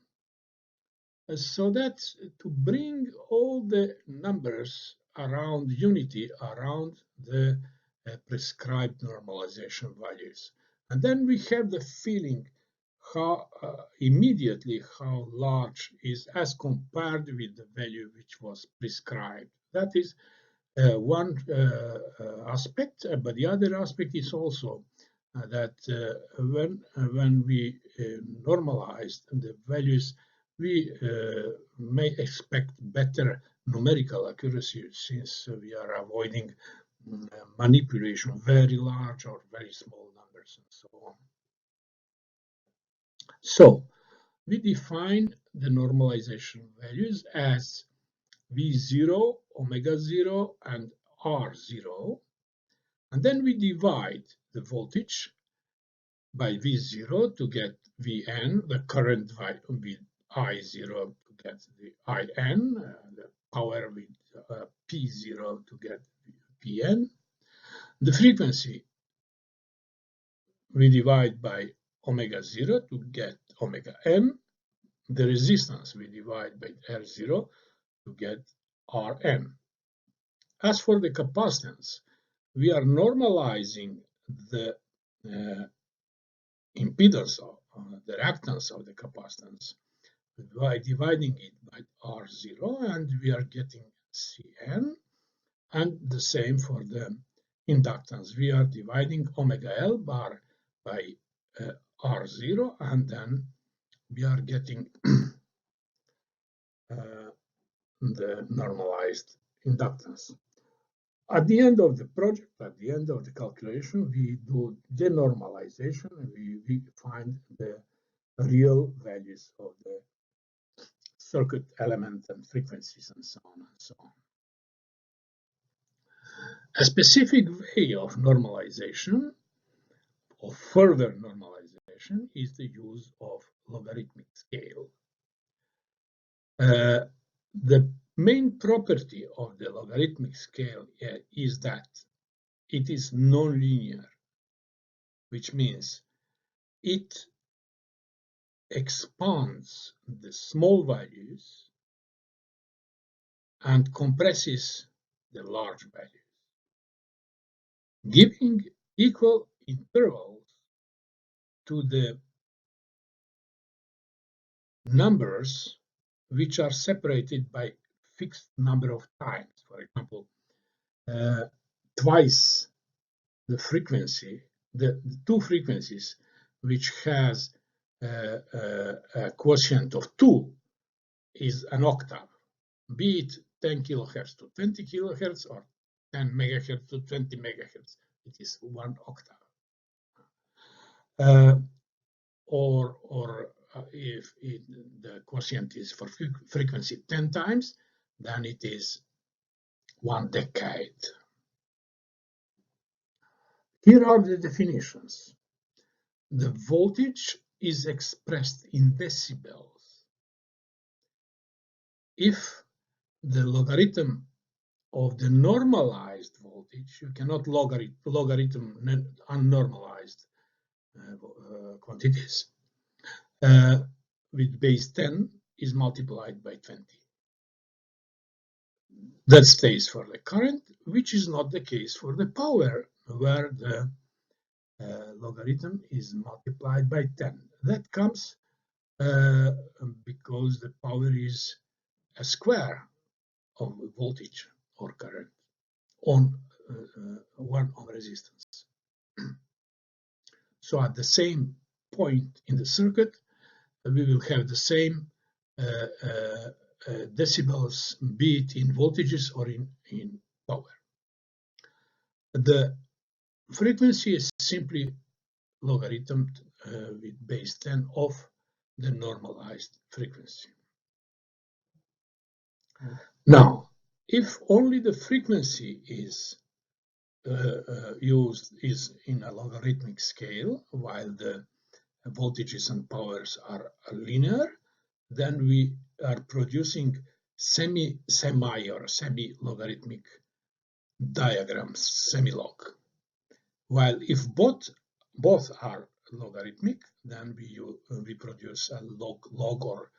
so that to bring all the numbers around unity around the prescribed normalization values. And then we have the feeling how immediately how large is as compared with the value which was prescribed. That is one aspect, but the other aspect is also that when we normalize the values, we may expect better numerical accuracy since we are avoiding manipulation of very large or very small numbers and so on. So we define the normalization values as V0, omega 0, and R0. And then we divide the voltage by V0 to get Vn, the current with I0 to get the In, the power with P0 to get Pn. The frequency we divide by omega 0 to get omega n. The resistance we divide by R0 to get Rn. As for the capacitance, we are normalizing the impedance or the reactance of the capacitance by dividing it by R0, and we are getting Cn. And the same for the inductance. We are dividing omega L bar by R0, and then we are getting the normalized inductance. At the end of the project, at the end of the calculation, we do denormalization, and we find the real values of the circuit element and frequencies and so on and so on. A specific way of normalization, or further normalization, is the use of logarithmic scale. The main property of the logarithmic scale is that it is nonlinear, which means it expands the small values and compresses the large values, giving equal intervals to the numbers which are separated by fixed number of times. For example, twice the frequency, the two frequencies which has a quotient of 2 is an octave, be it 10 kilohertz to 20 kilohertz or 10 megahertz to 20 megahertz. It is one octave. Or if the quotient is for frequency 10 times, then it is 1 decade. Here are the definitions. the voltage is expressed in decibels. If the logarithm of the normalized voltage, you cannot logarithm unnormalized quantities, with base 10 is multiplied by 20. That stays for the current, which is not the case for the power, where the logarithm is multiplied by 10. That comes because the power is a square of voltage or current on one on resistance. So at the same point in the circuit, we will have the same decibels, be it in voltages or in power. The frequency is simply logarithmed with base 10 of the normalized frequency. Now, if only the frequency is used is in a logarithmic scale, while the voltages and powers are linear, then we are producing semi-logarithmic diagrams, semi-log. While if both are logarithmic, then we produce a log or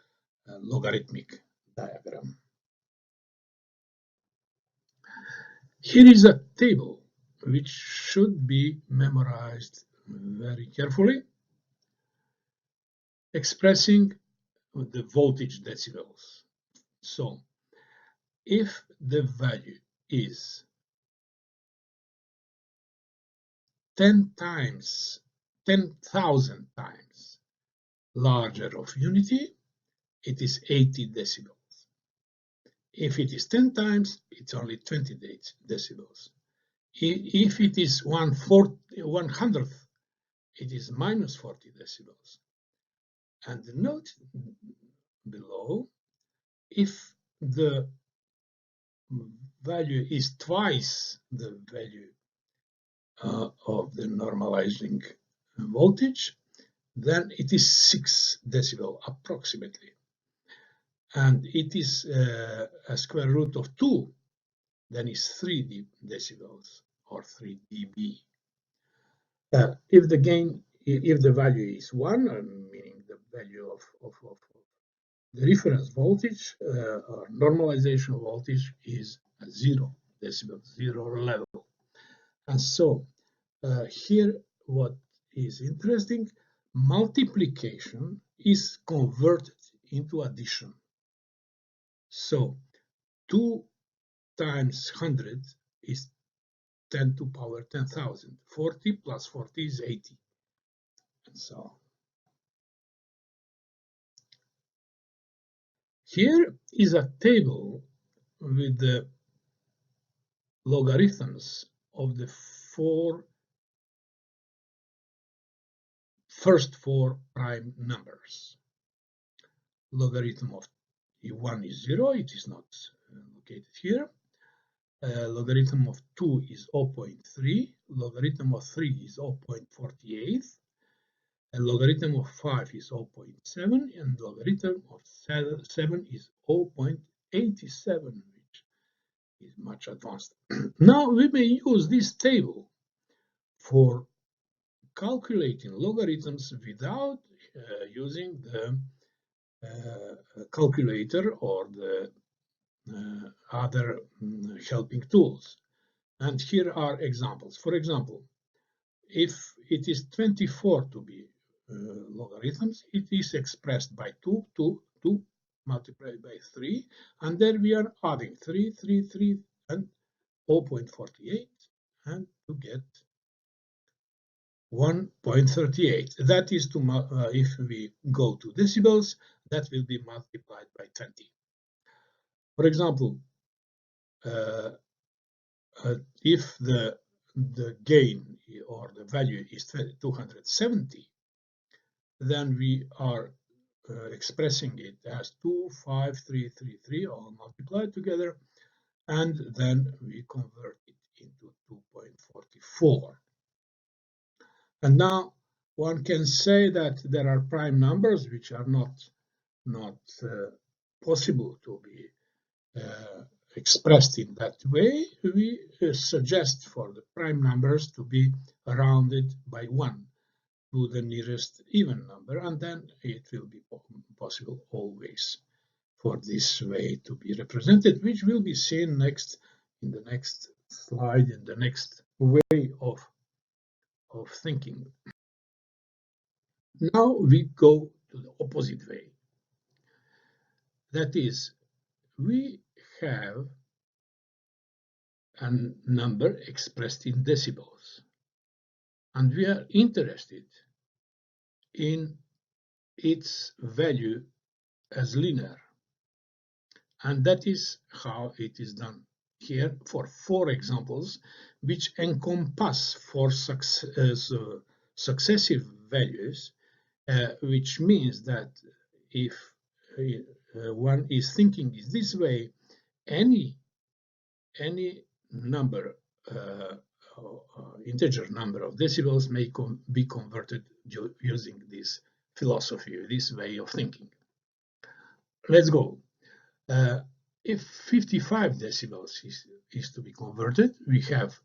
a logarithmic diagram. Here is a table which should be memorized very carefully, expressing the voltage decibels. So if the value is 10,000 times larger of unity, it is 80 decibels. If it is 10 times, it's only 20 decibels. If it is 1/100th, it is minus 40 decibels. And note below, if the value is twice the value of the normalizing voltage, then it is 6 decibel approximately. And it is a square root of 2, then is 3 decibels or 3 dB. If the value is 1, meaning the value of the reference voltage or normalization voltage is 0 decibel, 0 level. And so here what is interesting, multiplication is converted into addition. So 2 times 100 is 10 to power 10,000. 40 plus 40 is 80. And so on. Here is a table with the logarithms of the first four prime numbers. Logarithm of 1 is 0, it is not located here. Logarithm of 2 is 0.3, logarithm of 3 is 0.48, and logarithm of 5 is 0.7, and logarithm of 7 is 0.87, which is much advanced. Now we may use this table for calculating logarithms without using the calculator or the other helping tools. And here are examples. For example, if it is 24 to be logarithms, it is expressed by 2 multiplied by 3, and then we are adding 3, 3, 3, and 0.48, and to get 1.38. That is to if we go to decibels, that will be multiplied by 20. For example, if the gain or the value is 270, then we are expressing it as 25333 all multiplied together, and then we convert it into 2.44. And now one can say that there are prime numbers which are not possible to be expressed in that way. We suggest for the prime numbers to be rounded by 1 to the nearest even number, and then it will be possible always for this way to be represented, which will be seen next in the next slide, in the next way of thinking. Now we go to the opposite way. That is, we have a number expressed in decibels, and we are interested in its value as linear. And that is how it is done here for 4 examples, which encompass 4 successive values, which means that if one is thinking this way, any number, integer number of decibels may be converted using this philosophy, this way of thinking. Let's go. If 55 decibels is to be converted, we have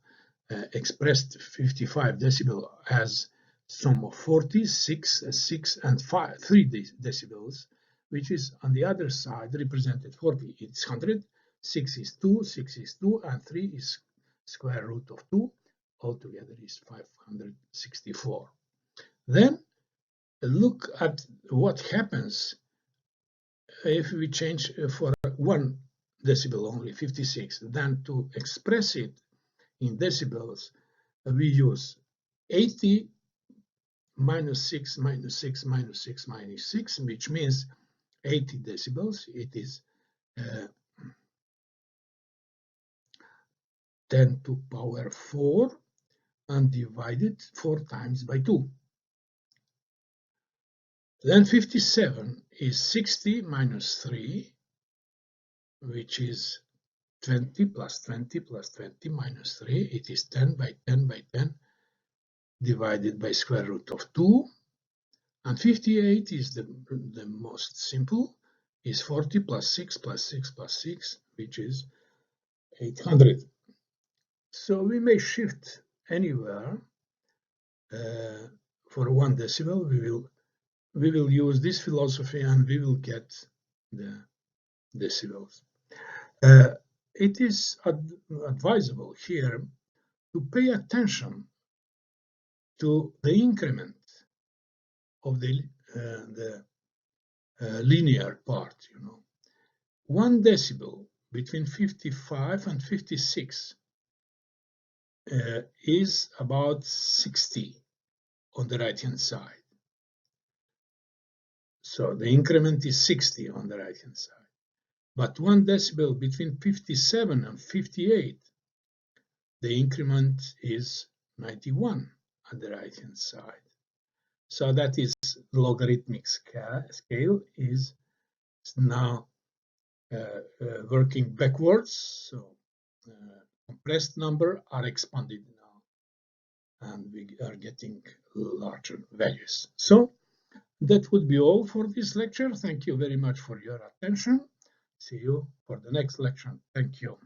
expressed 55 decibel as sum of 40, 6, 6, and 3 decibels, which is on the other side represented 40. It's 100, 6 is 2, 6 is 2, and 3 is square root of 2. Altogether is 564. Then look at what happens if we change for 1 decibel only, 56. Then to express it in decibels, we use 80 minus 6 minus 6 minus 6 minus 6, which means 80 decibels. It is 10 to power 4 and divided 4 times by 2. Then 57 is 60 minus 3, which is 20 plus 20 plus 20 minus 3. It is 10 by 10 by 10 divided by square root of 2. And 58 is the most simple, is 40 plus 6 plus 6 plus 6, which is 800. So we may shift anywhere for 1 decibel. We will use this philosophy and we will get the decibels. It is advisable here to pay attention to the increment of the linear part. 1 decibel between 55 and 56 is about 60 on the right-hand side. So the increment is 60 on the right-hand side. But 1 decibel between 57 and 58, the increment is 91 on the right-hand side. So that is logarithmic scale is now working backwards. So compressed number are expanded now, and we are getting larger values. So that would be all for this lecture. Thank you very much for your attention. See you for the next lecture. Thank you.